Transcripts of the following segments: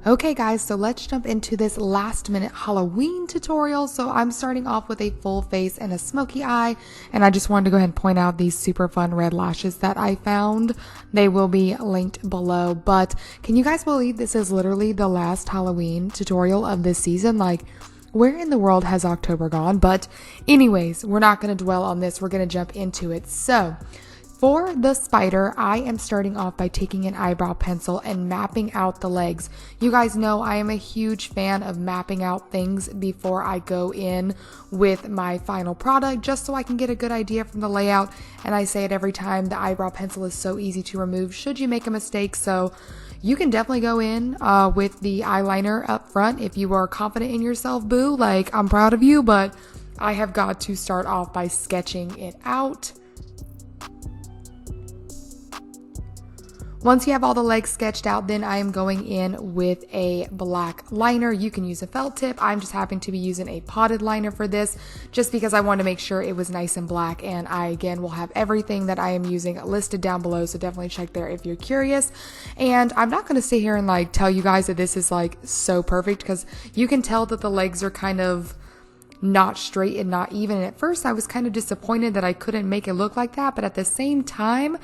Okay guys, so let's jump into this last minute Halloween tutorial. So I'm starting off with a full face and a smoky eye, and I just wanted to go ahead and point out these super fun red lashes that I found. They will be linked below, but can you guys believe this is literally the last Halloween tutorial of this season? Like, where in the world has October gone? But anyways, we're not going to dwell on this. We're going to jump into it. So for the spider, I am starting off by taking an eyebrow pencil and mapping out the legs. You guys know I am a huge fan of mapping out things before I go in with my final product, just so I can get a good idea from the layout. And I say it every time, the eyebrow pencil is so easy to remove should you make a mistake. So you can definitely go in with the eyeliner up front if you are confident in yourself, boo. Like, I'm proud of you, but I have got to start off by sketching it out. Once you have all the legs sketched out, then I am going in with a black liner. You can use a felt tip. I'm just happen to be using a potted liner for this, just because I wanted to make sure it was nice and black. And I, again, will have everything that I am using listed down below, so definitely check there if you're curious. And I'm not going to sit here and like tell you guys that this is like so perfect, because you can tell that the legs are kind of not straight and not even. And at first I was kind of disappointed that I couldn't make it look like that, but at the same time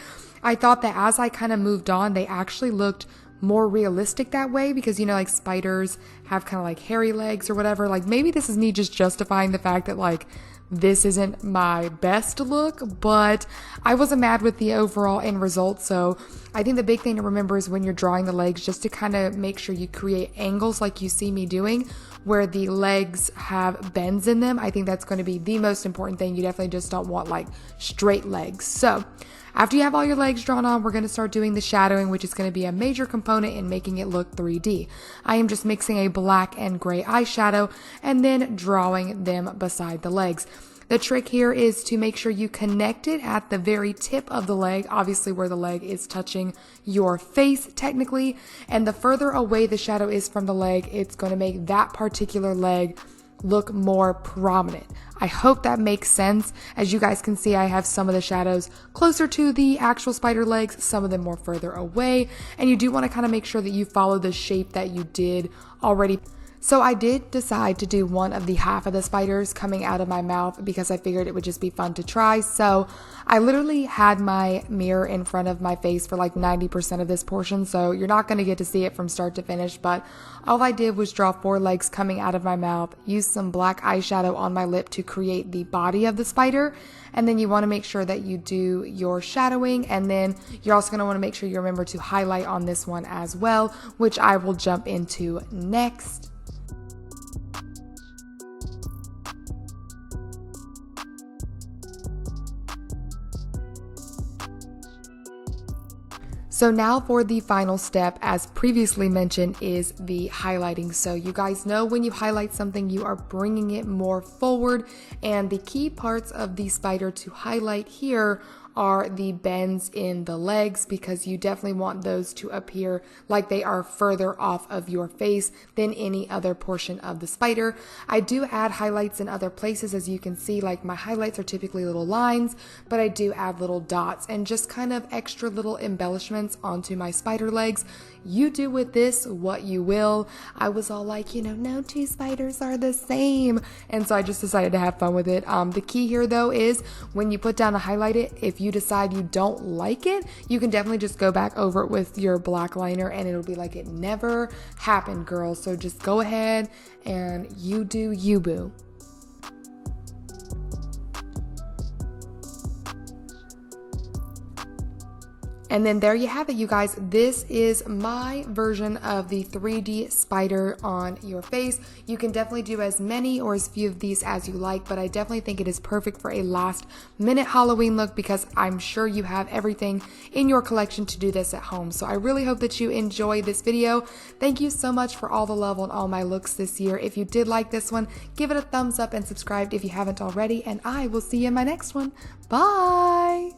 I thought that as I kind of moved on, they actually looked more realistic that way, because you know, like spiders have kind of like hairy legs or whatever. Like, maybe this is me just justifying the fact that like this isn't my best look, but I wasn't mad with the overall end result. So I think the big thing to remember is when you're drawing the legs, just to kind of make sure you create angles like you see me doing, where the legs have bends in them. I think that's going to be the most important thing. You definitely just don't want like straight legs. So after you have all your legs drawn on, we're going to start doing the shadowing, which is going to be a major component in making it look 3D. I am just mixing a black and gray eyeshadow and then drawing them beside the legs. The trick here is to make sure you connect it at the very tip of the leg, obviously where the leg is touching your face technically, and the further away the shadow is from the leg, it's going to make that particular leg look more prominent. I hope that makes sense. As you guys can see, I have some of the shadows closer to the actual spider legs, some of them more further away, and you do want to kind of make sure that you follow the shape that you did already. So I did decide to do one of the half of the spiders coming out of my mouth because I figured it would just be fun to try. So I literally had my mirror in front of my face for like 90% of this portion, so you're not going to get to see it from start to finish, but all I did was draw 4 legs coming out of my mouth, use some black eyeshadow on my lip to create the body of the spider, and then you want to make sure that you do your shadowing, and then you're also going to want to make sure you remember to highlight on this one as well, which I will jump into next. So now for the final step, as previously mentioned, is the highlighting. So you guys know when you highlight something, you are bringing it more forward, and the key parts of the spider to highlight here are the bends in the legs, because you definitely want those to appear like they are further off of your face than any other portion of the spider. I do add highlights in other places, as you can see, like my highlights are typically little lines, but I do add little dots and just kind of extra little embellishments onto my spider legs. You do with this what you will. I was all like, you know, no two spiders are the same, and so I just decided to have fun with it. The key here though is when you put down to highlight it, if you decide you don't like it, you can definitely just go back over it with your black liner and it'll be like it never happened, girl. So just go ahead and you do you, boo. And then there you have it, you guys. This is my version of the 3D spider on your face. You can definitely do as many or as few of these as you like, but I definitely think it is perfect for a last minute Halloween look, because I'm sure you have everything in your collection to do this at home. So I really hope that you enjoy this video. Thank you so much for all the love on all my looks this year. If you did like this one, give it a thumbs up and subscribe if you haven't already, and I will see you in my next one. Bye!